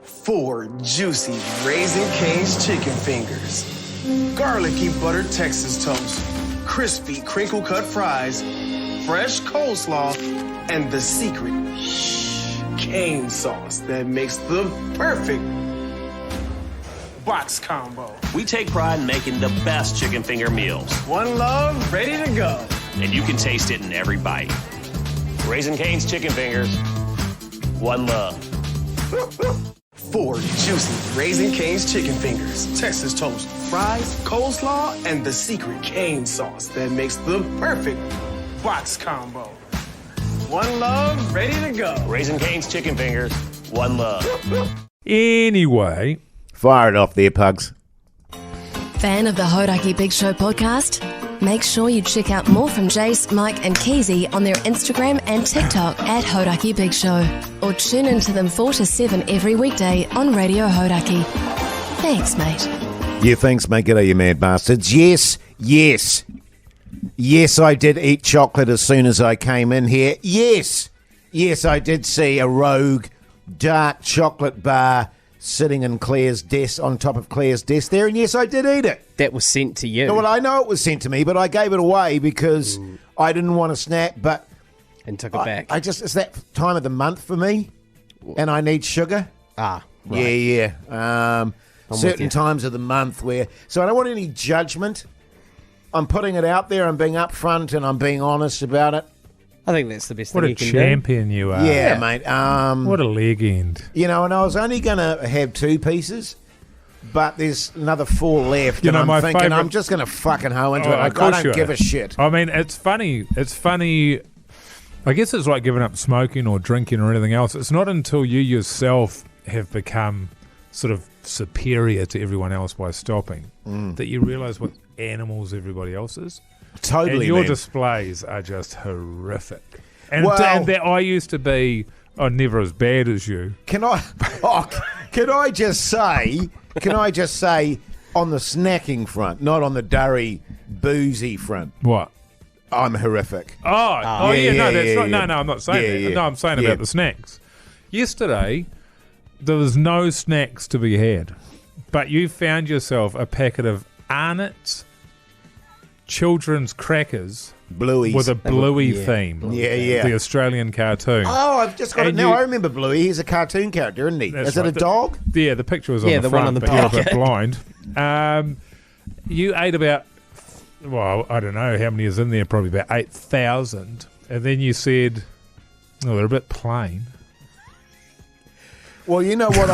4 juicy Raisin Cane's chicken fingers, garlicky buttered Texas toast, crispy crinkle-cut fries, fresh coleslaw, and the secret cane sauce that makes the perfect box combo. We take pride in making the best chicken finger meals. One love, ready to go. And you can taste it in every bite. Raisin Cane's chicken fingers. One love. 4 juicy Raisin Cane's chicken fingers, Texas toast, fries, coleslaw, and the secret cane sauce that makes the perfect box combo. One love, ready to go. Raisin Cane's chicken fingers. One love. Anyway. Fire it off there, pugs. Fan of the Hauraki Big Show podcast? Make sure you check out more from Jace, Mike and Keezy on their Instagram and TikTok at Hauraki Big Show. Or tune into them 4 to 7 every weekday on Radio Hauraki. Thanks, mate. Yeah, thanks, mate. G'day, you mad bastards. Yes, I did eat chocolate as soon as I came in here. Yes, I did see a rogue dark chocolate bar sitting in Claire's desk, on top of Claire's desk there, and yes, I did eat it. That was sent to you. Well, I know it was sent to me, but I gave it away because I didn't want a snack, but and took it back. It's that time of the month for me, and I need sugar. Ah, right. Yeah. Certain times of the month so I don't want any judgment. I'm putting it out there, I'm being upfront, and I'm being honest about it. I think that's the best What thing a you can champion you are. Yeah, mate. What a leg end. You know, and I was only going to have 2 pieces, but there's another 4 left, and I'm thinking I'm just going to fucking hoe into it. I don't give a shit. I mean, it's funny. I guess it's like giving up smoking or drinking or anything else. It's not until you yourself have become sort of superior to everyone else by stopping that you realise what animals everybody else is. Totally, and your man. displays are just horrific. And that I used to be never as bad as you. Can I just say on the snacking front, not on the durry, boozy front. What? I'm horrific. No, I'm not saying that. No, I'm saying about the snacks. Yesterday, there was no snacks to be had, but you found yourself a packet of Arnott's children's crackers Blueies with a Bluey theme. Yeah. The Australian cartoon. Oh, I've just got it now. I remember Bluey. He's a cartoon character, isn't he? Is it a dog? Yeah, the picture was on the front, one on the but you're a bit blind. You ate about, I don't know how many is in there, probably about 8,000. And then you said, they're a bit plain. Well, you know what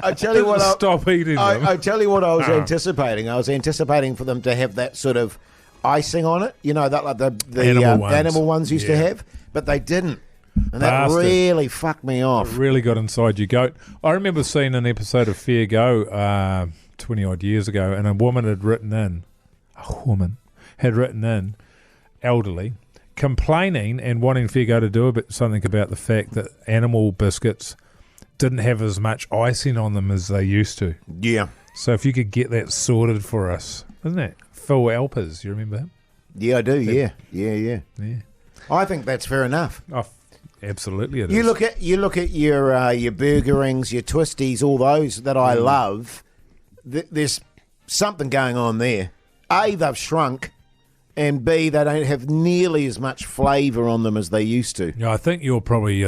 I tell you what stop eating them. I tell you what I was anticipating. I was anticipating for them to have that sort of icing on it. You know that like the animal ones used to have, but they didn't, and that really fucked me off. It really got inside your goat. I remember seeing an episode of Fair Go 20 odd years ago, and a woman had written in, elderly, complaining and wanting Fair Go to do something about the fact that animal biscuits didn't have as much icing on them as they used to. Yeah. So if you could get that sorted for us, isn't it? Phil Alpers, you remember him? Yeah, I do. Yeah. I think that's fair enough. Oh, absolutely, it is. You look at your Burger Rings, your Twisties, all those that I love. There's something going on there. A, they've shrunk. And B, they don't have nearly as much flavour on them as they used to. Yeah, I think your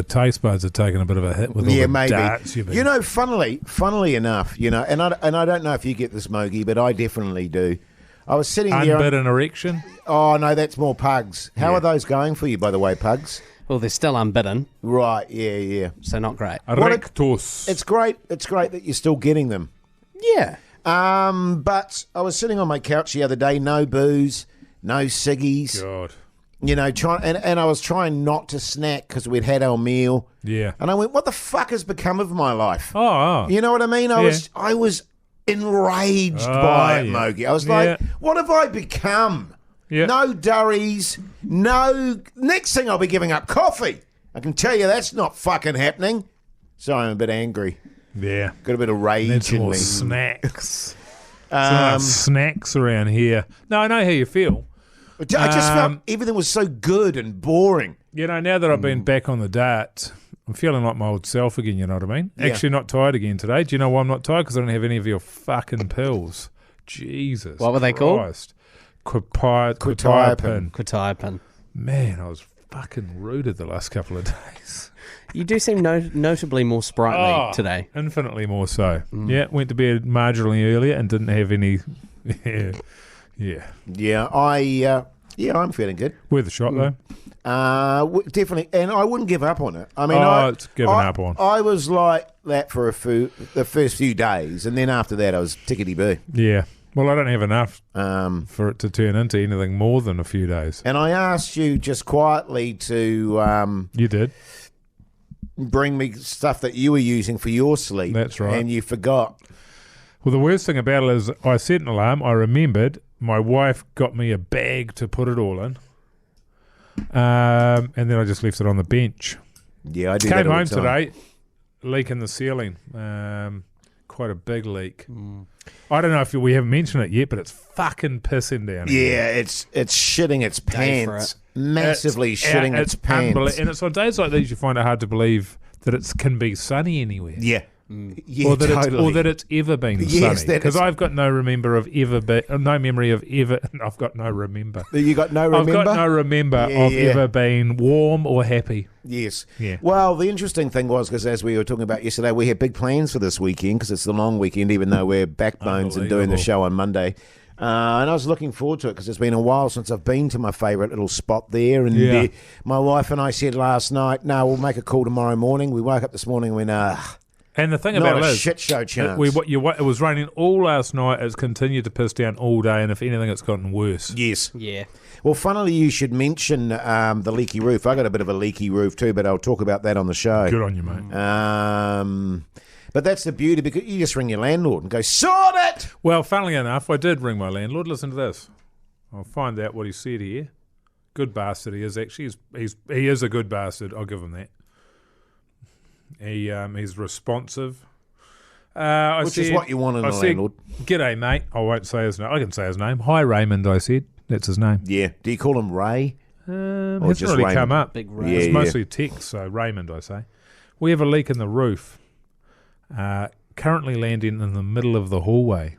taste buds are taking a bit of a hit with all the maybe. darts you've been. You know, funnily enough, and I don't know if you get this, Mogi, but I definitely do. I was sitting there. Unbidden erection? Oh, no, that's more pugs. How are those going for you, by the way, pugs? Well, they're still unbidden. Right, yeah. So not great. Erectus. It's great that you're still getting them. Yeah. But I was sitting on my couch the other day, no booze. No ciggies. God. You know, and I was trying not to snack because we'd had our meal. Yeah. And I went, what the fuck has become of my life? Oh. You know what I mean? I was enraged by it, Mogi. I was like, what have I become? Yeah. No durries. No. Next thing I'll be giving up coffee. I can tell you that's not fucking happening. So I'm a bit angry. Yeah. Got a bit of rage in me. Snacks. Snacks around here. No, I know how you feel. I just felt everything was so good and boring. You know, now that I've been back on the darts, I'm feeling like my old self again, you know what I mean? Yeah. Actually not tired again today. Do you know why I'm not tired? Because I don't have any of your fucking pills. Jesus What were they called? Christ. Quetiapine. Quetiapine. Man, I was fucking rooted the last couple of days. You do seem notably more sprightly today. Infinitely more so. Yeah, went to bed marginally earlier and didn't have any... Yeah, I'm feeling good. Worth a shot, though. Definitely, and I wouldn't give up on it. I mean, it's given up on. I was like that for the first few days, and then after that, I was tickety-boo. Yeah. Well, I don't have enough for it to turn into anything more than a few days. And I asked you just quietly to... You did. bring me stuff that you were using for your sleep. That's right. And you forgot. Well, the worst thing about it is I set an alarm. I remembered. My wife got me a bag to put it all in. And then I just left it on the bench. Yeah, I do Came that all home the time. today, leak in the ceiling. Quite a big leak. I don't know if we haven't mentioned it yet, but it's fucking pissing down here. Yeah, it's shitting its Day for pants. Massively shitting its pants. And it's on days like these you find it hard to believe that it can be sunny anywhere. Yeah. Yeah, Or that, totally. or that it's ever been Yes, sunny. that Because it's- I've got no memory of ever. I've got no remember. You got no remember? I've got no remember Yeah, of yeah. ever being warm or happy. Yes. Yeah. Well, the interesting thing was, because as we were talking about yesterday, we had big plans for this weekend because it's the long weekend, even though we're backbones and doing the Unbelievable. show on Monday. And I was looking forward to it because it's been a while since I've been to my favourite little spot there. And Yeah. my wife and I said last night, no, we'll make a call tomorrow morning. We woke up this morning and went, And the thing not about a it is, shit show chance. it was raining all last night. It's continued to piss down all day, and if anything, it's gotten worse. Yes. Yeah. Well, funnily, you should mention the leaky roof. I got a bit of a leaky roof too, but I'll talk about that on the show. Good on you, mate. But that's the beauty, because you just ring your landlord and go, sort it! Well, funnily enough, I did ring my landlord. Listen to this. I'll find out what he said here. Good bastard he is, actually. He is a good bastard. I'll give him that. He's responsive. Which is what you want in a landlord. G'day, mate. I won't say his name. I can say his name. Hi, Raymond, I said. That's his name. Yeah. Do you call him Ray? It Or hasn't just really Raymond? come up. Big Yeah, Ray. It's yeah. mostly text, so Raymond, I say. We have a leak in the roof. Currently landing in the middle of the hallway.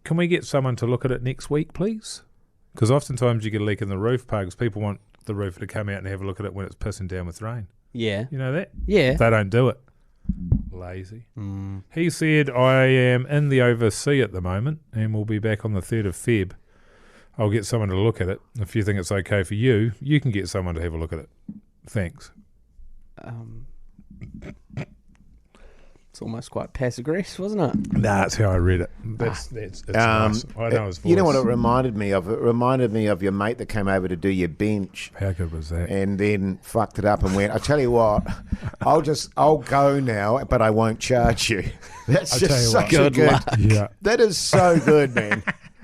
Can we get someone to look at it next week, please? Because oftentimes you get a leak in the roof, Pugs. People want the roofer to come out and have a look at it when it's pissing down with rain. Yeah. You know that? Yeah. They don't do it. Lazy. He said, I am in the oversea at the moment and we'll be back on the 3rd of Feb. I'll get someone to look at it. If you think it's okay for you, you can get someone to have a look at it. Thanks. It's almost quite passive aggressive, wasn't it? That's how I read it. That's nice. I know his voice. You know what it reminded me of? It reminded me of your mate that came over to do your bench How good was that? and then fucked it up and went, I tell you what, I'll go now, but I won't charge you. That's I tell just you such what. a Good good... luck. Yeah. That is so good, man.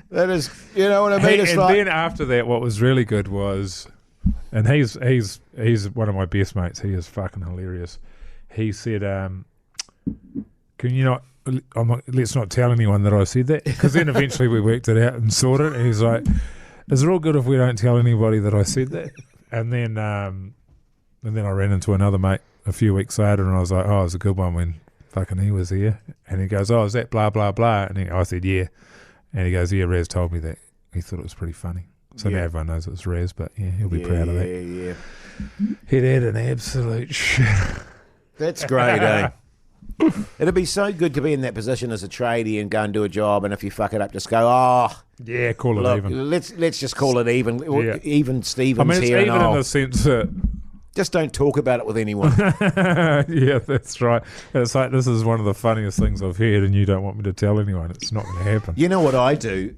That is, you know what I mean? It's And like... then after that, what was really good was, and he's one of my best mates. He is fucking hilarious. He said, "Can you not? Let's not tell anyone that I said that." Because then eventually we worked it out and sorted it. And he's like, "Is it all good if we don't tell anybody that I said that?" And then I ran into another mate a few weeks later, and I was like, "Oh, it was a good one when fucking he was here." And he goes, "Oh, is that blah blah blah?" And I said, "Yeah." And he goes, "Yeah, Raz told me that. He thought it was pretty funny." So now everyone knows it was Raz, but yeah, he'll be proud of that. Yeah. He'd had an absolute shit. That's great, eh? It'd be so good to be in that position as a tradie and go and do a job, and if you fuck it up, just go, oh, Yeah, call it look, even. let's just call it even. Yeah. Even Stevens I mean, it's here, even and in the sense that, just don't talk about it with anyone. yeah, that's right. It's like, this is one of the funniest things I've heard, and you don't want me to tell anyone. It's not going to happen. You know what I do?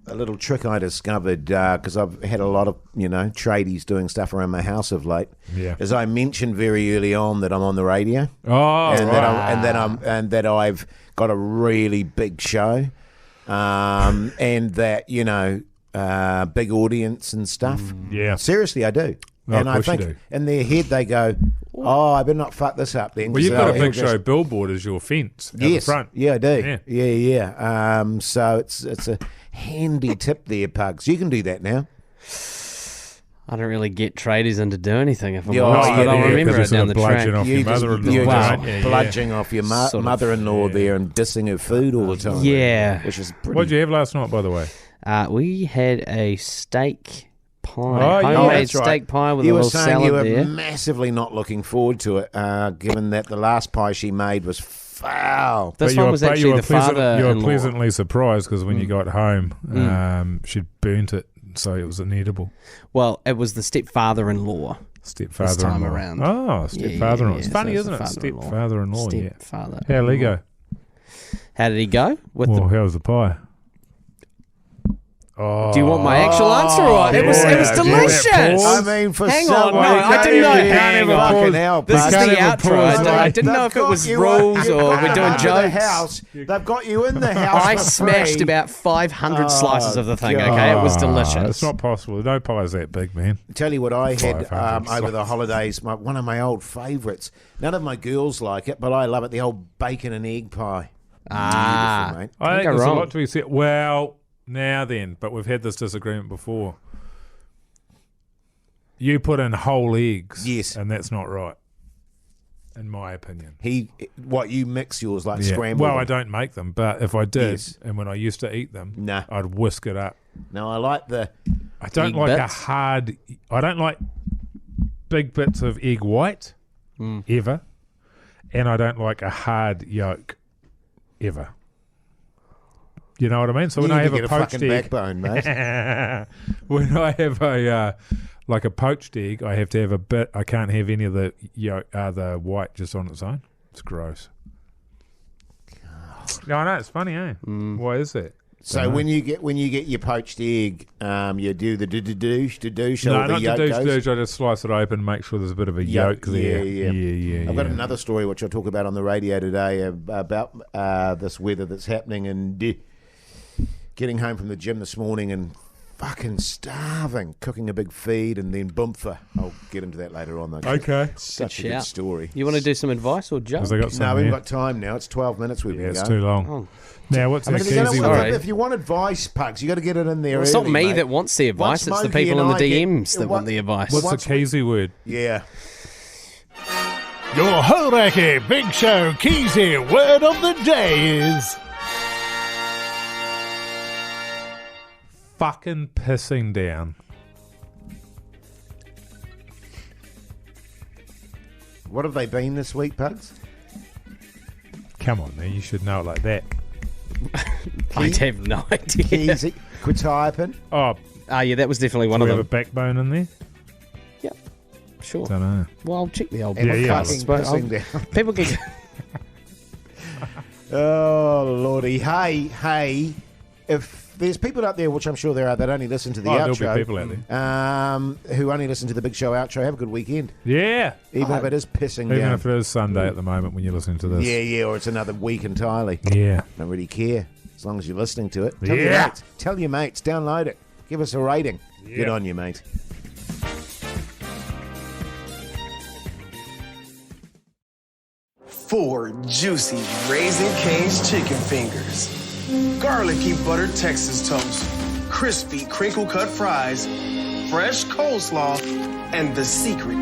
A little trick I discovered, because I've had a lot of, tradies doing stuff around my house of late. Yeah. Is I mentioned very early on that I'm on the radio. Oh, and right. that I've got a really big show, and that big audience and stuff. Yeah. Seriously, I do. Oh, And of I course you think do. in their head they go, "Oh, I better not fuck this up." Then, Well, you've got a he'll big just- show billboard as your fence at Yes, the front. yeah, I do. Yeah. Yeah. So it's a handy tip there, Pugs. You can do that now. I don't really get tradies into do anything if I'm Yeah, honest. oh, I don't yeah, remember because it you're down the bludgeoning track. off your mother-in-law, You're just aren't you? Yeah. bludgeoning off your Sort of. mother-in-law there and dissing her food all the time. Yeah. Which is pretty... What did you have last night, by the way? We had a steak pie. Oh, yeah. Homemade that's right. steak pie with you a were little saying salad you were there. massively not looking forward to it, given that the last pie she made was foul. This But one was but actually the You were father-in-law. pleasantly surprised because when you got home, she'd burnt it, so it was inedible. Well, it was the stepfather-in-law. Stepfather-in-law. This time around. Oh, stepfather-in-law. It's Yeah, funny, so isn't it? it's the father-in-law. Stepfather-in-law, yeah. Stepfather. How'd he go? How did he go? Well, how was the pie? Oh, Do you want my actual answer or what? It was yeah. delicious. I mean, for Hang on, someone... no, I didn't know. Hang on. Fucking hell, This is bud. the can't have a outro. pause. I didn't know They've if it got was you rules you've or got we're doing under the jokes. house. They've got you in the house. I for smashed free. about 500 slices of the thing, God. okay? It was It's delicious. not possible. No pie's that big, man. Tell you what I had 500 over the holidays, one of my old favourites. None of my girls like it, but I love it, the old bacon and egg pie. Ah. Beautiful, mate. I think go there's wrong. a lot to be said. Well, now then, but we've had this disagreement before. You put in whole eggs. Yes. And that's not right, in my opinion. You mix yours like Yeah. scrambled? Well, I don't make them, but if I did, Yes. and when I used to eat them, Nah. I'd whisk it up. No, I like the... I don't Egg like bits? I don't like big bits of egg white, ever. And I don't like a hard yolk, ever. You know what I mean? So when you I need have to a get poached fucking egg, backbone, mate. when I have a like a poached egg, I have to have a bit. I can't have any of the yolk, the white just on its own. It's gross. No, I know it's funny, eh? Why is that? So when you get your poached egg, you do the do-do-douche, No, or the not yolk the goes? douche. I just slice it open, make sure there's a bit of a yolk there. Yeah. I've got yeah. another story which I'll talk about on the radio today about this weather that's happening and getting home from the gym this morning and fucking starving, cooking a big feed and then boomfa. I'll get into that later on though. Okay. Such a good shout. story. You want to do some advice or joke? Because I got some No, we haven't here. got time now. It's 12 minutes we've Yeah, been it's going. too long. Oh. Now, what's I that mean, if you, cheesy don't- one? if you want advice, Pugs, you got to get it in there. Well, it's not early, me mate. that wants the advice. Once It's the Smokey people in and the I get- DMs that what- want the advice. What's Once the cheesy word? Yeah. Your Hauraki Big Show Keezy word of the day is Fucking pissing down. What have they been this week, Pugs? Come on, man. You should know it like that. I have no idea. Easy. Quit typing. Oh, Yeah, that was definitely one do of we have a them. backbone in there? Yep, sure. Don't know. Well, I'll check the old And Yeah, podcast. yeah. fucking but pissing down. people can. Oh, Lordy. Hey, if there's people out there, which I'm sure there are, that only listen to the There'll outro, be people out there. who only listen to the Big Show outro, have a good weekend. Yeah. Even if it is pissing Even down. if it is Sunday at the moment when you're listening to this. Yeah, or it's another week entirely. Yeah. Don't really care as long as you're listening to it. Tell your Yeah. mates. Tell your mates. Download it. Give us a rating. Good on you, mate. Four juicy Raising Cane's chicken fingers, garlicky buttered Texas toast, crispy crinkle cut fries, fresh coleslaw, and the secret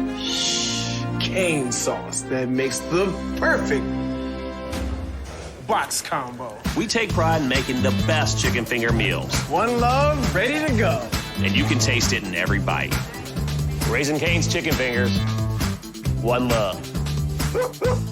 cane sauce that makes the perfect box combo. We take pride in making the best chicken finger meals, One love, ready to go. and you can taste it in every bite. Raising Cane's chicken fingers. One love.